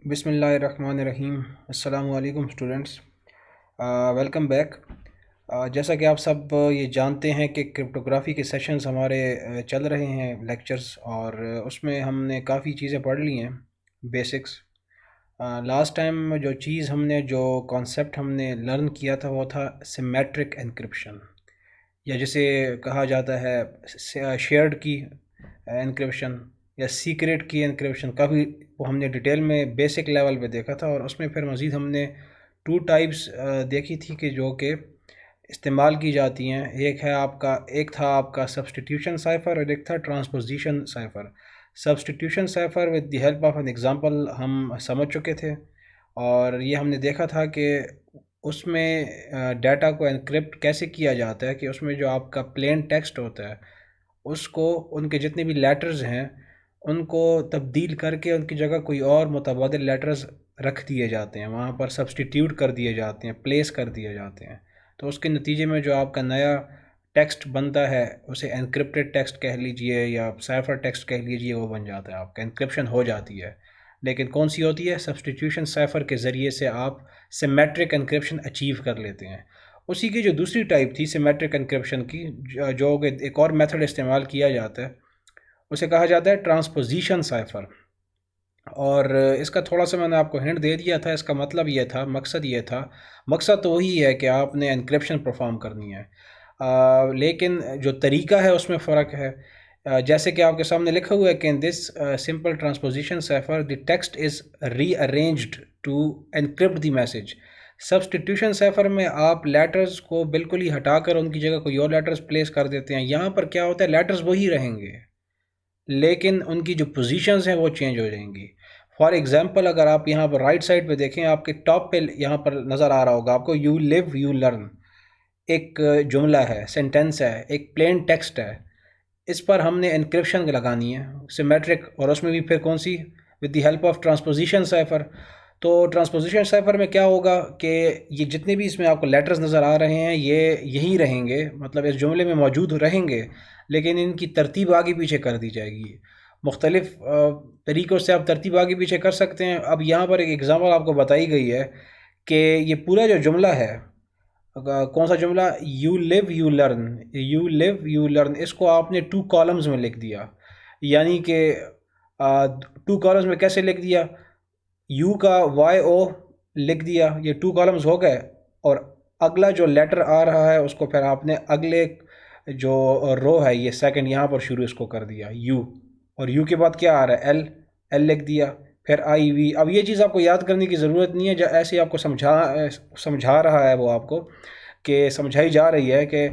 बिस्मिल्लाहिर्रहमानिर्रहीम। अस्सलामु अलैकुम स्टूडेंट्स, वेलकम बैक। जैसा कि आप सब ये जानते हैं कि क्रिप्टोग्राफी के सेशंस हमारे चल रहे हैं लेक्चर्स, और उसमें हमने काफ़ी चीज़ें पढ़ ली हैं बेसिक्स। लास्ट टाइम जो कॉन्सेप्ट हमने लर्न किया था वो था सिमेट्रिक एन्क्रिप्शन, या जिसे कहा जाता है शेयर्ड की एन्क्रिप्शन या सीक्रेट की एन्क्रिप्शन। काफ़ी वो हमने डिटेल में बेसिक लेवल पे देखा था, और उसमें फिर मज़ीद हमने टू टाइप्स देखी थी कि जो कि इस्तेमाल की जाती हैं। एक था आपका सब्सटीट्यूशन साइफ़र, और एक था transposition cipher. Substitution cipher with the help of an example हम समझ चुके थे, और ये हमने देखा था कि उसमें डाटा को एनक्रिप्ट कैसे किया जाता है कि उसमें जो आपका प्लेन टेक्स्ट होता है उसको, उनके जितने भी लेटर्स हैं उनको तब्दील करके उनकी जगह कोई और मुतबादिल लेटर्स रख दिए जाते हैं, वहाँ पर सब्सटीट्यूट कर दिए जाते हैं, प्लेस कर दिए जाते हैं। तो उसके नतीजे में जो आपका नया टेक्स्ट बनता है उसे एनक्रिप्टेड टेक्स्ट कह लीजिए या साइफर टेक्स्ट कह लीजिए, वो बन जाता है, आपका एनक्रिप्शन हो जाती है। लेकिन कौन सी होती है? सब्सटीट्यूशन साइफर के ज़रिए से आप सिमेट्रिक एनक्रिप्शन अचीव कर लेते हैं। उसी की जो दूसरी टाइप थी सिमेट्रिक एनक्रिप्शन की, जो कि एक और मेथड इस्तेमाल किया जाता है, उसे कहा जाता है ट्रांसपोजिशन साइफर। और इसका थोड़ा सा मैंने आपको हिंट दे दिया था। इसका मतलब ये था, मकसद तो वही है कि आपने एनक्रिप्शन परफॉर्म करनी है, लेकिन जो तरीका है उसमें फ़र्क है। जैसे कि आपके सामने लिखा हुआ है कि in this simple transposition cipher the text is rearranged to encrypt the message. Substitution cipher में आप लेटर्स को बिल्कुल ही हटाकर उनकी जगह कोई और लेटर्स प्लेस कर देते हैं। यहाँ पर क्या होता है, लेटर्स वही रहेंगे लेकिन उनकी जो पोजीशंस हैं वो चेंज हो जाएंगी। फॉर एग्जांपल, अगर आप यहाँ पर राइट साइड पे देखें, आपके टॉप पे यहाँ पर नज़र आ रहा होगा आपको, यू लिव यू लर्न। एक जुमला है, सेंटेंस है, एक प्लेन टेक्स्ट है। इस पर हमने एनक्रिप्शन लगानी है सिमेट्रिक, और उसमें भी फिर कौन सी? With the help of transposition cipher. तो ट्रांसपोजिशन साइफर में क्या होगा कि ये जितने भी इसमें आपको लेटर्स नज़र आ रहे हैं ये यही रहेंगे, मतलब इस जुमले में मौजूद रहेंगे, लेकिन इनकी तरतीब आगे पीछे कर दी जाएगी। मुख्तलिफ तरीक़ों से आप तरतीब आगे पीछे कर सकते हैं। अब यहाँ पर एक एग्ज़ाम्पल आपको बताई गई है कि ये पूरा जो जुमला है, कौन सा जुमला? यू लिव यू लर्न, इसको आपने टू कॉलम्स में लिख दिया। यानी कि टू कॉलम्स में कैसे लिख दिया? यू का वाई ओ लिख दिया, ये टू कॉलम्स हो गए, और अगला जो लेटर आ रहा है उसको फिर आपने अगले जो रो है, ये सेकंड यहाँ पर शुरू इसको कर दिया यू, और यू के बाद क्या आ रहा है? एल। एल लिख दिया, फिर आई वी। अब ये चीज़ आपको याद करने की ज़रूरत नहीं है, जो ऐसे ही आपको समझा रहा है वो आपको, कि समझाई जा रही है कि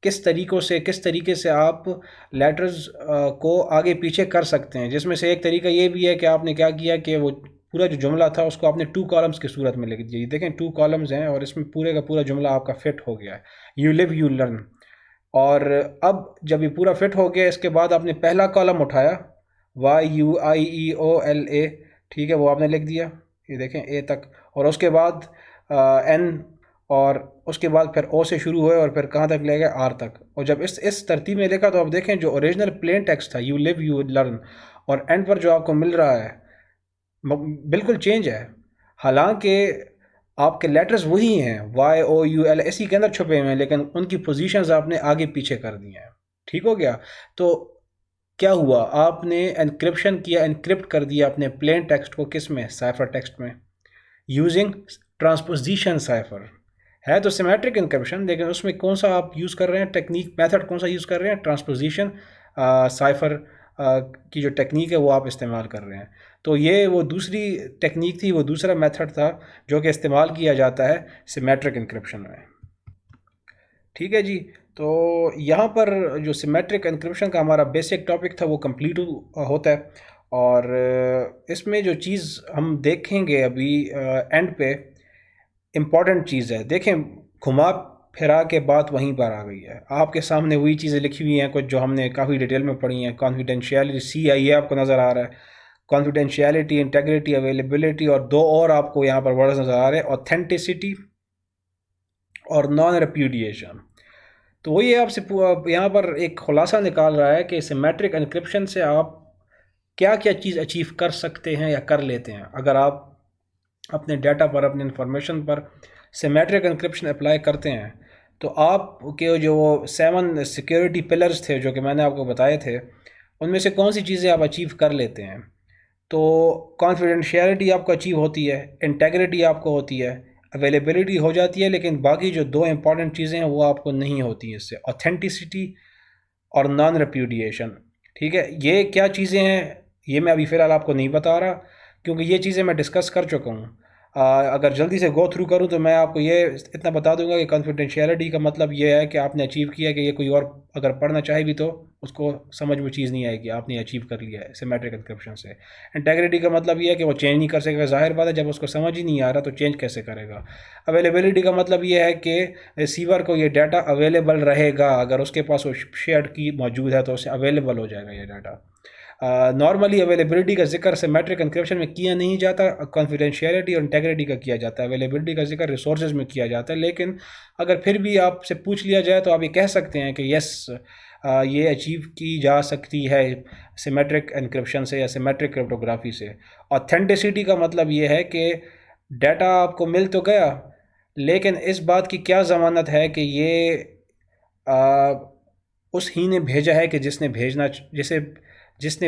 किस तरीके से आप लेटर्स को आगे पीछे कर सकते हैं। जिसमें से एक तरीका ये भी है कि आपने क्या किया कि वो पूरा जो जुमला था उसको आपने टू कॉलम्स की सूरत में लिख दिया। ये देखें, टू कॉलम्स हैं और इसमें पूरे का पूरा जुमला आपका फिट हो गया है, यू लिव यू लर्न। और अब जब ये पूरा फिट हो गया, इसके बाद आपने पहला कॉलम उठाया, Y U I E O L A, ठीक है, वो आपने लिख दिया, ये देखें ए तक, और उसके बाद एन, और उसके बाद फिर ओ से शुरू हुए और फिर कहाँ तक ले गए? आर तक। और जब इस तरतीब में लिखा तो आप देखें जो ओरिजिनल प्लेन टेक्स्ट था, यू लिव यू लर्न, और एंड पर जो आपको मिल रहा है बिल्कुल चेंज है। हालांकि आपके लेटर्स वही हैं, वाई ओ यू एल इसी के अंदर छुपे हुए हैं, लेकिन उनकी पोजीशंस आपने आगे पीछे कर दी हैं। ठीक हो गया? तो क्या हुआ? आपने एनक्रिप्शन किया, एनक्रिप्ट कर दिया अपने प्लेन टेक्स्ट को, किस में? साइफर टेक्स्ट में, यूजिंग ट्रांसपोजिशन साइफर। है तो सिमेट्रिक एन्क्रिप्शन, लेकिन उसमें कौन सा आप यूज़ कर रहे हैं टेक्निक, मेथड कौन सा यूज़ कर रहे हैं? ट्रांसपोजिशन साइफर की जो टेक्निक है वो आप इस्तेमाल कर रहे हैं। तो ये वो दूसरी टेक्निक थी, वो दूसरा मेथड था जो कि इस्तेमाल किया जाता है सिमेट्रिक एन्क्रिप्शन में। ठीक है जी। तो यहाँ पर जो सिमेट्रिक एन्क्रिप्शन का हमारा बेसिक टॉपिक था वो कंप्लीट होता है, और इसमें जो चीज़ हम देखेंगे अभी एंड पे, इम्पॉर्टेंट चीज़ है। देखें, घुमा फिरा के बात वहीं पर आ गई है। आपके सामने वही चीज़ें लिखी हुई हैं कुछ जो हमने काफ़ी डिटेल में पढ़ी हैं। कॉन्फिडेंशियलिटी, सी आई ए आपको नज़र आ रहा है, कॉन्फिडेंशियलिटी, इंटेग्रिटी, अवेलेबिलिटी, और दो और आपको यहाँ पर वर्ड्स नज़र आ रहे हैं, ऑथेंटिसिटी और नॉन रिप्यूडिएशन। तो वही आपसे यहाँ पर एक खुलासा निकाल रहा है कि सिमेट्रिक एन्क्रिप्शन से आप क्या क्या चीज़ अचीव कर सकते हैं या कर लेते हैं अगर आप अपने डाटा पर, अपने इंफॉर्मेशन पर सिमेट्रिक एन्क्रिप्शन अप्लाई करते हैं। तो आपके जो 7 सिक्योरिटी पिलर्स थे जो कि मैंने आपको बताए थे, उनमें से कौन सी चीज़ें आप अचीव कर लेते हैं। तो कॉन्फिडेंशियलिटी आपको अचीव होती है, इंटेग्रिटी आपको होती है, अवेलेबिलिटी हो जाती है, लेकिन बाकी जो 2 इंपॉर्टेंट चीज़ें हैं वो आपको नहीं होती हैं इससे, ऑथेंटिसिटी और नॉन रिप्यूडिएशन। ठीक है, ये क्या चीज़ें हैं ये मैं अभी फ़िलहाल आपको नहीं बता रहा, क्योंकि ये चीज़ें मैं डिस्कस कर चुका हूँ। अगर जल्दी से गो थ्रू करूँ तो मैं आपको ये इतना बता दूंगा कि कॉन्फिडेंशियलिटी का मतलब ये है कि आपने अचीव किया, कि ये कोई और अगर पढ़ना चाहे भी तो उसको समझ में चीज़ नहीं आएगी, आपने अचीव कर लिया है सिमेट्रिक एन्क्रिप्शन से। इंटेग्रिटी का मतलब ये है कि वो चेंज नहीं कर सकेगा, ज़ाहिर बात है, जब उसको समझ ही नहीं आ रहा तो चेंज कैसे करेगा। अवेलेबिलिटी का मतलब ये है कि रिसीवर को ये डाटा अवेलेबल रहेगा, अगर उसके पास वो शेयर्ड की मौजूद है तो उसे अवेलेबल हो जाएगा ये डाटा। नॉर्मली अवेलेबिलिटी का जिक्र सिमेट्रिक एन्क्रिप्शन में किया नहीं जाता, कॉन्फिडेंशियलिटी और इंटेग्रिटी का किया जाता है। अवेलेबिलिटी का जिक्र रिसोर्सेज में किया जाता है, लेकिन अगर फिर भी आपसे पूछ लिया जाए तो आप ये कह सकते हैं कि यस, ये अचीव की जा सकती है सिमेट्रिक एन्क्रिप्शन से या सिमेट्रिक क्रिप्टोग्राफी से। ऑथेंटिसिटी का मतलब ये है कि डाटा आपको मिल तो गया, लेकिन इस बात की क्या ज़मानत है कि ये आ, उस ही ने भेजा है कि जिसने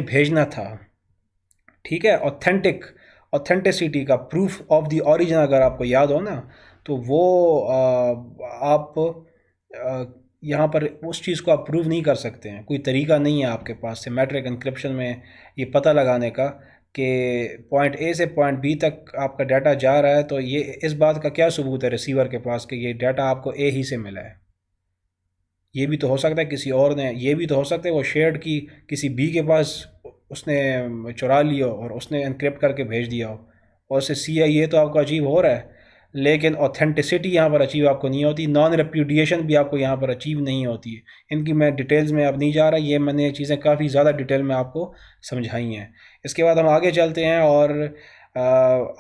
भेजना था। ठीक है, ऑथेंटिसिटी का प्रूफ ऑफ द ओरिजिन अगर आपको याद हो ना, तो वो आप यहाँ पर उस चीज़ को आप प्रूव नहीं कर सकते हैं। कोई तरीका नहीं है आपके पास सिमेट्रिक एन्क्रिप्शन में ये पता लगाने का कि पॉइंट ए से पॉइंट बी तक आपका डाटा जा रहा है, तो ये इस बात का क्या सबूत है रिसीवर के पास कि ये डाटा आपको ए ही से मिला है। ये भी तो हो सकता है किसी और ने, ये भी तो हो सकता है वो शेयर्ड की किसी बी के पास उसने चुरा लिया और उसने एनक्रिप्ट करके भेज दिया हो, और उससे सी आई ए तो आपको अचीव हो रहा है, लेकिन ऑथेंटिसिटी यहाँ पर अचीव आपको नहीं होती, नॉन रेप्यूडिएशन भी आपको यहाँ पर अचीव नहीं होती है। इनकी मैं डिटेल्स में अब नहीं जा रहा, ये मैंने चीज़ें काफ़ी ज़्यादा डिटेल में आपको समझाई हैं। इसके बाद हम आगे चलते हैं और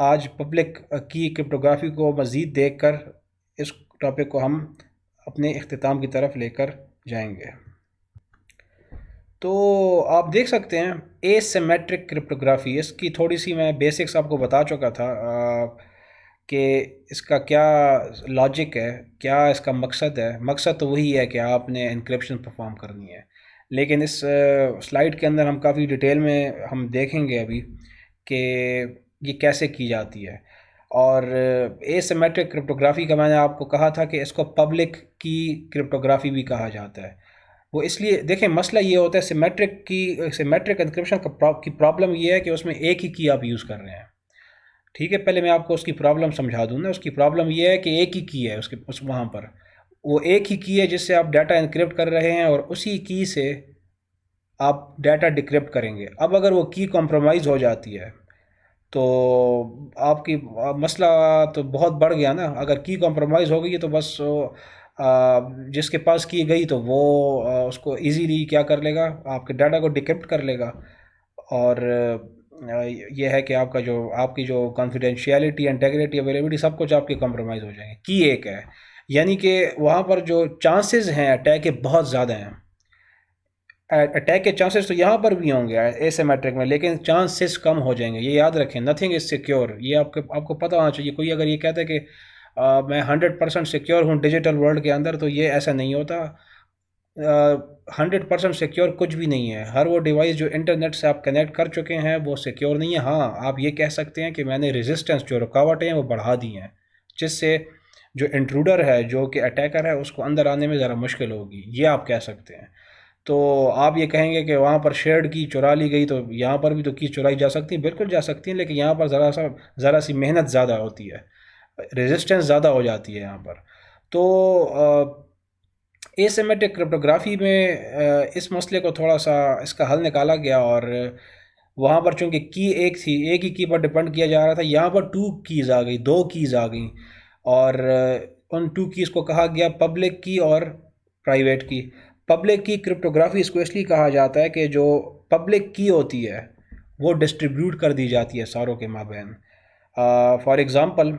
आज पब्लिक की क्रिप्टोग्राफी को मज़ीद देख कर इस टॉपिक को हम अपने इख्तिताम की तरफ लेकर जाएंगे। तो आप देख सकते हैं एसिमेट्रिक क्रिप्टोग्राफी, इसकी थोड़ी सी मैं बेसिक्स आपको बता चुका था कि इसका क्या लॉजिक है, क्या इसका मकसद है। मकसद तो वही है कि आपने एन्क्रिप्शन परफॉर्म करनी है, लेकिन इस स्लाइड के अंदर हम काफ़ी डिटेल में हम देखेंगे अभी कि ये कैसे की जाती है। और एसिमेट्रिक क्रिप्टोग्राफी का मैंने आपको कहा था कि इसको पब्लिक की क्रिप्टोग्राफी भी कहा जाता है। वो इसलिए, देखें, मसला ये होता है सिमेट्रिक एन्क्रिप्शन की प्रॉब्लम ये है कि उसमें एक ही की आप यूज़ कर रहे हैं। ठीक है, पहले मैं आपको उसकी प्रॉब्लम समझा दूँ ना। उसकी प्रॉब्लम ये है कि एक ही की है उसके उस वहाँ पर, वो एक ही की है जिससे आप डाटा एनक्रिप्ट कर रहे हैं, और उसी की से आप डाटा डिक्रिप्ट करेंगे। अब अगर वो की कॉम्प्रोमाइज़ हो जाती है तो आपकी मसला तो बहुत बढ़ गया ना। अगर की कॉम्प्रोमाइज़ हो गई है तो बस जिसके पास की गई तो वो उसको इजीली क्या कर लेगा, आपके डाटा को डिक्रिप्ट कर लेगा। और ये है कि आपकी जो कॉन्फिडेंशियलिटी, इंटेग्रिटी, अवेलेबिलिटी, सब कुछ आपके कॉम्प्रोमाइज़ हो जाएंगे। की एक है, यानी कि वहाँ पर जो चांसेस हैं अटैक के बहुत ज़्यादा हैं। अटैक के चांसेस तो यहाँ पर भी होंगे एसिमेट्रिक में, लेकिन चांसेस कम हो जाएंगे। ये याद रखें, नथिंग इज़ सिक्योर। ये आपको पता होना चाहिए। कोई अगर ये कहता है कि मैं 100% सिक्योर हूँ डिजिटल वर्ल्ड के अंदर, तो ये ऐसा नहीं होता। 100% सिक्योर कुछ भी नहीं है। हर वो डिवाइस जो इंटरनेट से आप कनेक्ट कर चुके हैं वो सिक्योर नहीं है। हाँ, आप ये कह सकते हैं कि मैंने रेजिस्टेंस, जो रुकावटें हैं, वो बढ़ा दी हैं, जिससे जो इंट्रूडर है, जो कि अटैकर है, उसको अंदर आने में ज़रा मुश्किल होगी, ये आप कह सकते हैं। तो आप ये कहेंगे कि वहाँ पर शेयर्ड की चुरा ली गई, तो यहाँ पर भी तो की चुराई जा सकती है। बिल्कुल जा सकती है, लेकिन यहाँ पर ज़रा सी मेहनत ज़्यादा होती है, रेजिस्टेंस ज़्यादा हो जाती है यहाँ पर। तो एसिमेट्रिक क्रिप्टोग्राफी में इस मसले को थोड़ा सा इसका हल निकाला गया, और वहाँ पर चूँकि की एक थी, एक ही की पर डिपेंड किया जा रहा था, यहाँ पर 2 कीज़ आ गई, 2 कीज़ आ गई, और उन 2 कीज़ को कहा गया पब्लिक की और प्राइवेट की। पब्लिक की क्रिप्टोग्राफी इसको इसलिए कहा जाता है कि जो पब्लिक की होती है वो डिस्ट्रीब्यूट कर दी जाती है सारों के माबैन। फॉर एग्ज़ाम्पल,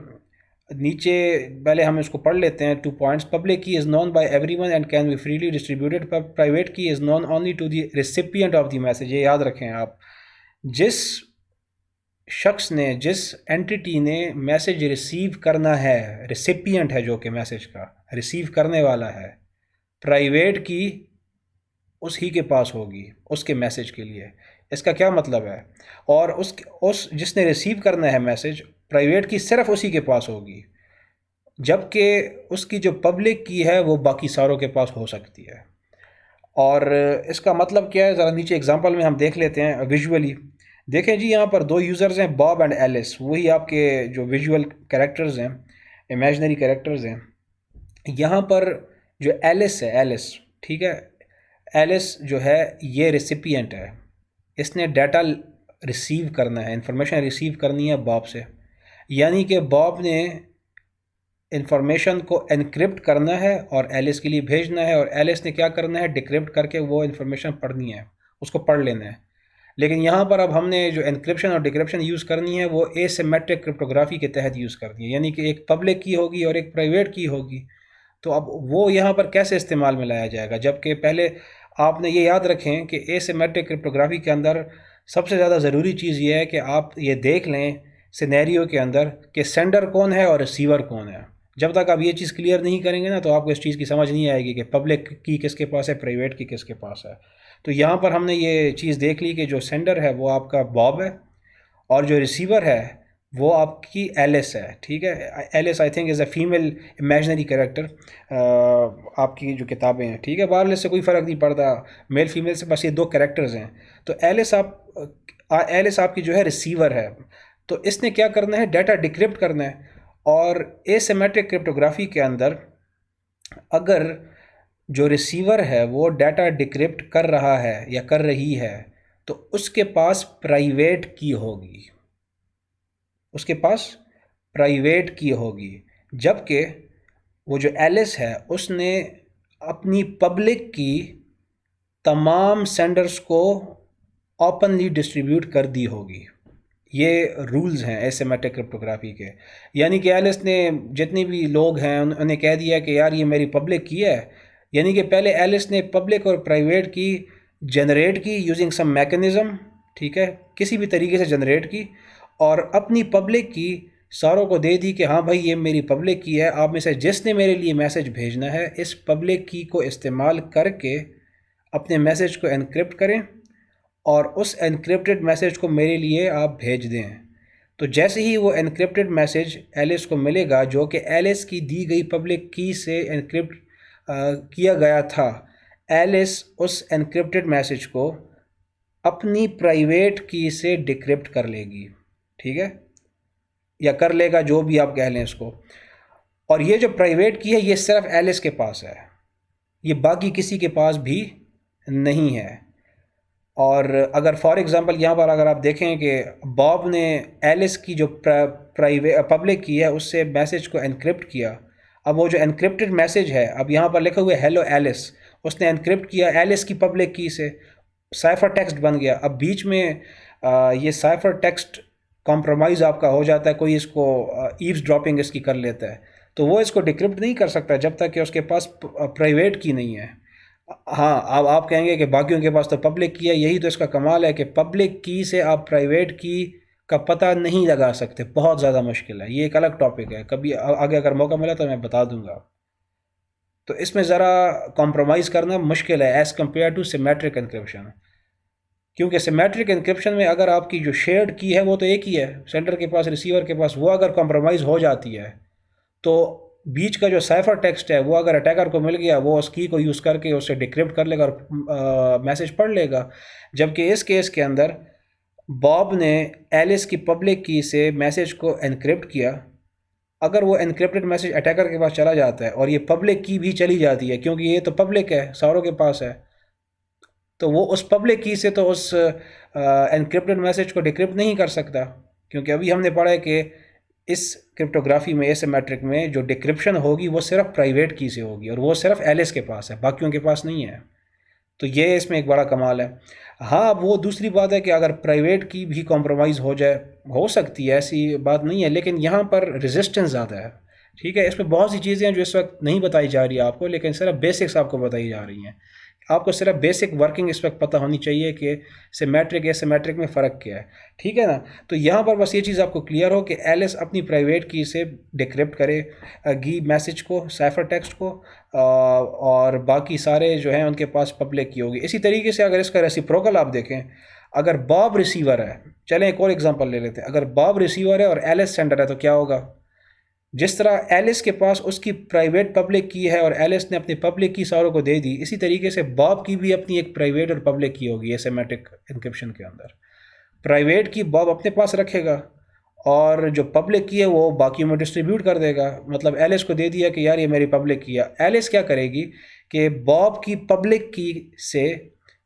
नीचे पहले हम इसको पढ़ लेते हैं 2 points. Public key is known by everyone and can be freely distributed. Private key is known only to the recipient of the message. ये याद रखें आप, जिस शख्स ने, जिस एंटिटी ने मैसेज रिसीव करना है, रिसिपिएंट है जो कि मैसेज का रिसीव करने वाला है, प्राइवेट की उसी के पास होगी उसके मैसेज के लिए। इसका क्या मतलब है? और उस जिसने रिसीव करना है मैसेज, प्राइवेट की सिर्फ उसी के पास होगी, जबकि उसकी जो पब्लिक की है वो बाकी सारों के पास हो सकती है। और इसका मतलब क्या है, ज़रा नीचे एग्जांपल में हम देख लेते हैं विजुअली। देखें जी, यहाँ पर दो यूज़र्स हैं, बॉब एंड एलिस, वही आपके जो विजुअल कैरेक्टर्स हैं, इमेजिनरी कैरेक्टर्स हैं। यहाँ पर जो एलिस है, एलिस, ठीक है, एलिस जो है ये रेसिपिएंट है, इसने डाटा रिसीव करना है, इंफॉर्मेशन रिसीव करनी है बॉब से। यानी कि बॉब ने इंफॉर्मेशन को एनक्रिप्ट करना है और एलिस के लिए भेजना है, और एलिस ने क्या करना है, डिक्रिप्ट करके वो इंफॉर्मेशन पढ़नी है, उसको पढ़ लेना है। लेकिन यहाँ पर अब हमने जो एनक्रिप्शन और डिक्रिप्शन यूज़ करनी है वो एसिमेट्रिक क्रिप्टोग्राफी के तहत यूज़ करनी है, यानी कि एक पब्लिक की होगी और एक प्राइवेट की होगी। तो अब वो यहाँ पर कैसे इस्तेमाल में लाया जाएगा? जबकि पहले आपने ये याद रखें कि एसिमेट्रिक क्रिप्टोग्राफी के अंदर सबसे ज़्यादा ज़रूरी चीज़ ये है कि आप ये देख लें सिनेरियो के अंदर कि सेंडर कौन है और रिसीवर कौन है। जब तक आप ये चीज़ क्लियर नहीं करेंगे ना, तो आपको इस चीज़ की समझ नहीं आएगी कि पब्लिक की किसके पास है, प्राइवेट की किसके पास है। तो यहाँ पर हमने ये चीज़ देख ली कि जो सेंडर है वो आपका बॉब है और जो रिसीवर है वो आपकी एलिस है। ठीक है, Alice I think is a female imaginary character. आपकी जो किताबें हैं, ठीक है, बाहर से कोई फ़र्क नहीं पड़ता, मेल फीमेल से बस ये दो कैरेक्टर्स हैं। तो एलिस आपकी जो है रिसीवर है। तो इसने क्या करना है, डाटा डिक्रिप्ट करना है। और एसिमेट्रिक क्रिप्टोग्राफी के अंदर अगर जो रिसीवर है वो डाटा डिक्रिप्ट कर रहा है या कर रही है, तो उसके पास प्राइवेट की होगी, उसके पास प्राइवेट की होगी। जबकि वो जो एलिस है उसने अपनी पब्लिक की तमाम सेंडर्स को ओपनली डिस्ट्रीब्यूट कर दी होगी। ये रूल्स हैं एसिमेट्रिक क्रिप्टोग्राफी के। यानी कि एलिस ने जितने भी लोग हैं उन्हें कह दिया कि यार ये मेरी पब्लिक की है, यानी कि पहले एलिस ने पब्लिक और प्राइवेट की जनरेट की यूजिंग सम मैकेनिज़्म, ठीक है, किसी भी तरीके से जनरेट की, और अपनी पब्लिक की सारों को दे दी कि हाँ भाई ये मेरी पब्लिक की है, आप में से जिसने मेरे लिए मैसेज भेजना है इस पब्लिक की को इस्तेमाल करके अपने मैसेज को एनक्रिप्ट करें और उस एनक्रिप्टेड मैसेज को मेरे लिए आप भेज दें। तो जैसे ही वो एनक्रिप्टेड मैसेज एलिस को मिलेगा, जो कि एलिस की दी गई पब्लिक की से एनक्रिप्ट किया गया था, एलिस उस एनक्रिप्टेड मैसेज को अपनी प्राइवेट की से डिक्रिप्ट कर लेगी, ठीक है, या कर लेगा, जो भी आप कह लें इसको। और ये जो प्राइवेट की है ये सिर्फ एलिस के पास है, ये बाकी किसी के पास भी नहीं है। और अगर फॉर एग्ज़ाम्पल यहाँ पर अगर आप देखें कि बॉब ने एलिस की जो प्राइवेट पब्लिक की है उससे मैसेज को एनक्रिप्ट किया, अब वो जो एनक्रिप्टेड मैसेज है, अब यहाँ पर लिखा हुआ है हेलो एलिस, उसने एनक्रिप्ट किया एलिस की पब्लिक की से, साइफर टेक्स्ट बन गया। अब बीच में ये साइफर टेक्स्ट कॉम्प्रोमाइज़ आपका हो जाता है, कोई इसको ईव्स ड्रॉपिंग इसकी कर लेता है, तो वो इसको डिक्रिप्ट नहीं कर सकता जब तक कि उसके पास प्राइवेट की नहीं है। हाँ, अब आप कहेंगे कि बाकियों के पास तो पब्लिक की है, यही तो इसका कमाल है कि पब्लिक की से आप प्राइवेट की का पता नहीं लगा सकते, बहुत ज़्यादा मुश्किल है। ये एक अलग टॉपिक है, कभी आगे अगर मौका मिला तो मैं बता दूंगा। तो इसमें ज़रा कॉम्प्रोमाइज़ करना मुश्किल है as compared to symmetric encryption, क्योंकि सिमेट्रिक एन्क्रिप्शन में अगर आपकी जो शेयर्ड की है वो तो एक ही है, सेंडर के पास रिसीवर के पास, वो अगर कॉम्प्रोमाइज़ हो जाती है तो बीच का जो साइफर टेक्स्ट है वो अगर अटैकर को मिल गया, वो उस की को यूज़ करके उसे डिक्रिप्ट कर लेगा और मैसेज पढ़ लेगा। जबकि इस केस के अंदर बॉब ने एलिस की पब्लिक की से मैसेज को एनक्रिप्ट किया, अगर वो एनक्रिप्टेड मैसेज अटैकर के पास चला जाता है और ये पब्लिक की भी चली जाती है, क्योंकि ये तो पब्लिक है, सारों के पास है, तो वो उस पब्लिक की से तो उस एनक्रिप्टेड मैसेज को डिक्रिप्ट नहीं कर सकता, क्योंकि अभी हमने पढ़ा है कि इस क्रिप्टोग्राफी में, एसिमेट्रिक में, जो डिक्रिप्शन होगी वो सिर्फ प्राइवेट की से होगी और वो सिर्फ एलिस के पास है, बाकियों के पास नहीं है। तो ये इसमें एक बड़ा कमाल है। हाँ, अब वो दूसरी बात है कि अगर प्राइवेट की भी कॉम्प्रोमाइज़ हो जाए, हो सकती है, ऐसी बात नहीं है, लेकिन यहाँ पर रेजिस्टेंस ज़्यादा है। ठीक है, इसमें बहुत सी चीज़ें हैं जो इस वक्त नहीं बताई जा रही है आपको, लेकिन सिर्फ बेसिक्स आपको बताई जा रही हैं। आपको सिर्फ बेसिक वर्किंग इस वक्त पता होनी चाहिए कि सिमेट्रिक एसिमेट्रिक में फ़र्क क्या है, ठीक है ना। तो यहाँ पर बस ये चीज़ आपको क्लियर हो कि एलिस अपनी प्राइवेट की से डिक्रिप्ट करे गी मैसेज को, साइफर टेक्स्ट को, और बाकी सारे जो हैं उनके पास पब्लिक की होगी। इसी तरीके से अगर इसका रेसिप्रोकल आप देखें, अगर बॉब रिसीवर है, चलें एक और एग्जांपल ले लेते हैं, अगर बॉब रिसीवर है और एलिस सेंडर है तो क्या होगा। जिस तरह एलिस के पास उसकी प्राइवेट पब्लिक की है और एलिस ने अपनी पब्लिक की सारों को दे दी, इसी तरीके से बॉब की भी अपनी एक प्राइवेट और पब्लिक की होगी एसिमेट्रिक एन्क्रिप्शन के अंदर। प्राइवेट की बॉब अपने पास रखेगा और जो पब्लिक की है वो बाकियों में डिस्ट्रीब्यूट कर देगा। मतलब एलिस को दे दिया कि यार ये मेरी पब्लिक की है, एलिस क्या करेगी कि बॉब की पब्लिक की से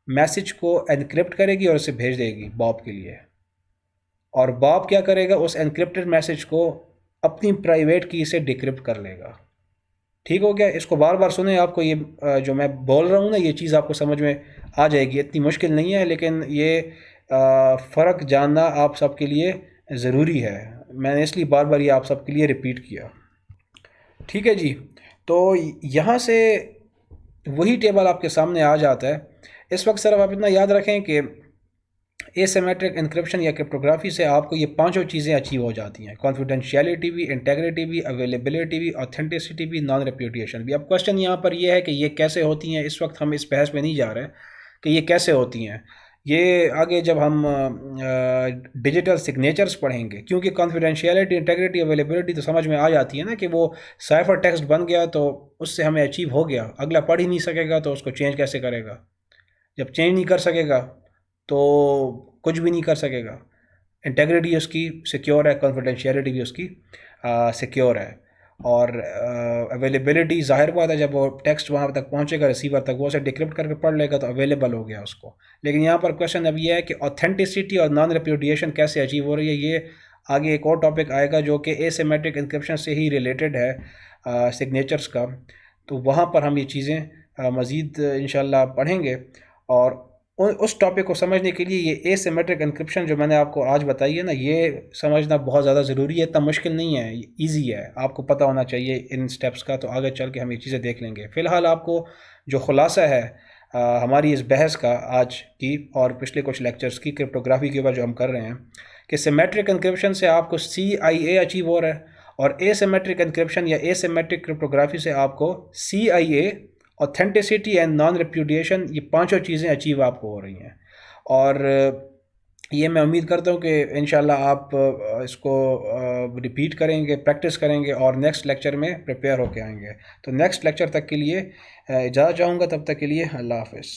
मैसेज को एनक्रिप्ट करेगी और उसे भेज देगी बॉब के लिए, और बॉब क्या करेगा, उस एनक्रिप्टेड मैसेज को अपनी प्राइवेट की से डिक्रिप्ट कर लेगा। ठीक हो गया। इसको बार बार सुने, आपको ये जो मैं बोल रहा हूँ ना, ये चीज़ आपको समझ में आ जाएगी, इतनी मुश्किल नहीं है, लेकिन ये फ़र्क जानना आप सबके लिए ज़रूरी है। मैंने इसलिए बार बार ये आप सबके लिए रिपीट किया। ठीक है जी। तो यहाँ से वही टेबल आपके सामने आ जाता है। इस वक्त सिर्फ आप इतना याद रखें कि एसिमेट्रिक एन्क्रिप्शन या क्रिप्टोग्राफी से आपको ये पांचों चीज़ें अचीव हो जाती हैं, कॉन्फिडेंशियलिटी भी, इंटेग्रिटी भी, अवेलेबिलिटी भी, ऑथेंटिसिटी भी, नॉन रेप्यूटेशन भी। अब क्वेश्चन यहाँ पर ये है कि ये कैसे होती हैं। इस वक्त हम इस बहस में नहीं जा रहे कि ये कैसे होती हैं, ये आगे जब हम डिजिटल सिग्नेचर्स पढ़ेंगे, क्योंकि कॉन्फिडेंशियलिटी, इंटेग्रिटी, अवेलेबिलिटी तो समझ में आ जाती है ना कि वो साइफर टेक्स्ट बन गया तो उससे हमें अचीव हो गया, अगला पढ़ ही नहीं सकेगा तो उसको चेंज कैसे करेगा। जब चेंज नहीं कर सकेगा तो कुछ भी नहीं कर सकेगा। इंटेग्रिटी उसकी सिक्योर है, कॉन्फिडेंशियलिटी भी उसकी सिक्योर है, और अवेलेबिलिटी ज़ाहिर बात है, जब वो टेक्स्ट वहाँ तक पहुँचेगा रिसीवर तक, वो उसे डिक्रिप्ट करके पढ़ लेगा तो अवेलेबल हो गया उसको। लेकिन यहाँ पर क्वेश्चन अब ये है कि ऑथेंटिसिटी और नॉन रेप्यूडिएशन कैसे अचीव हो रही है। ये आगे एक और टॉपिक आएगा जो कि एसिमेट्रिक एन्क्रिप्शन से ही रिलेटेड है, सिग्नेचर्स का। तो वहाँ पर हम ये चीज़ें मज़ीद इंशाल्लाह पढ़ेंगे, और उस टॉपिक को समझने के लिए ये एसिमेट्रिक एन्क्रिप्शन जो मैंने आपको आज बताई है ना, ये समझना बहुत ज़्यादा ज़रूरी है। इतना मुश्किल नहीं है, इजी है, आपको पता होना चाहिए इन स्टेप्स का। तो आगे चल के हम ये चीज़ें देख लेंगे। फ़िलहाल आपको जो खुलासा है हमारी इस बहस का आज की और पिछले कुछ लेक्चर्स की क्रिप्टोग्राफी के ऊपर जो हम कर रहे हैं, कि सिमेट्रिक एन्क्रिप्शन से आपको CIA अचीव हो रहा है, और एसिमेट्रिक एन्क्रिप्शन या एसिमेट्रिक क्रिप्टोग्राफी से आपको CIA, authenticity and non repudiation, ये पांचों चीज़ें अचीव आपको हो रही हैं। और ये मैं उम्मीद करता हूँ कि इंशाल्लाह आप इसको रिपीट करेंगे, प्रैक्टिस करेंगे, और नेक्स्ट लेक्चर में प्रिपेयर होके आएंगे। तो नेक्स्ट लेक्चर तक के लिए इजाज़त चाहूँगा, तब तक के लिए अल्लाह हाफ़िज़।